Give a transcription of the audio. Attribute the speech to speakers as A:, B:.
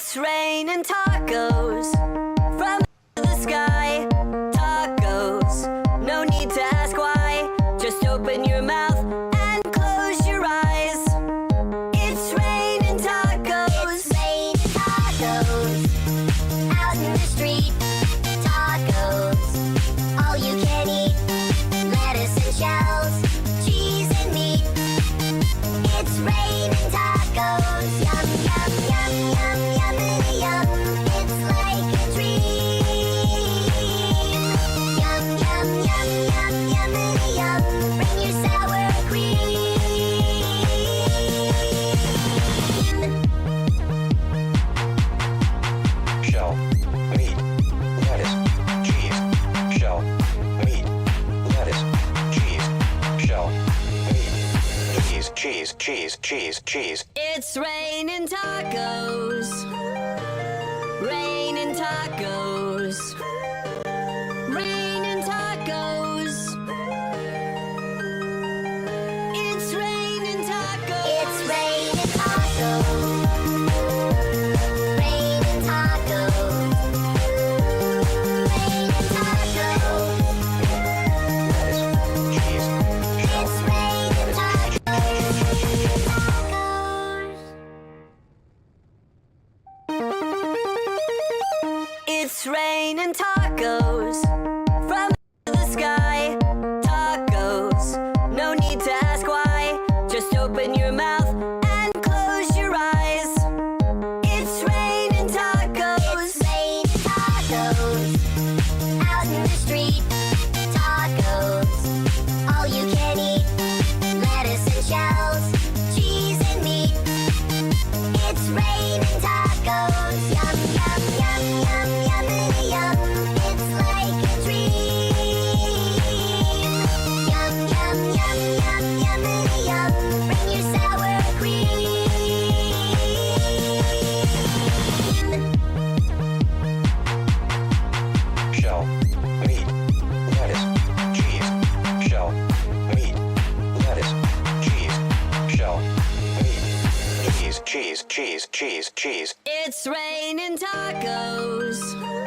A: It's raining tacos from the sky. Tacos, no need to ask why. Just open your mouth and close your eyes. It's raining tacos.
B: It's raining tacos out in the street. Tacos, all you can eat. Lettuce and shells, cheese and meat. It's raining tacos. Yum, yum, yum, yum, yummity yum. It's like a dream. Yum, yum, yum, yum, yummity yum. Bring your sour cream.
C: Shell, meat, lettuce, cheese, shell, meat, lettuce, cheese, shell, meat, cheese, cheese, cheese, cheese.
A: It's raining tacos. Raining tacos. Raining tacos. It's raining tacos.
B: It's raining tacos. Raining tacos. Raining tacos.
C: Lettuce, cheese, shell,
B: It's raining tacos.
A: It's raining tacos from the sky. Tacos, no need to ask why. Just open your mouth and close your eyes. It's raining tacos.
B: It's raining tacos out in the street. Tacos, all you can eat. Lettuce and shells, cheese and meat. It's raining tacos. Yum, yum, yum, yum, yummity yum. It's like a dream. Yum, yum, yum, yum, yummity yum. Bring your sour cream.
C: shell, meat, lettuce, cheese, shell, meat, lettuce, cheese, shell, meat, cheese, cheese, cheese, cheese, cheese.
A: It's raining tacos.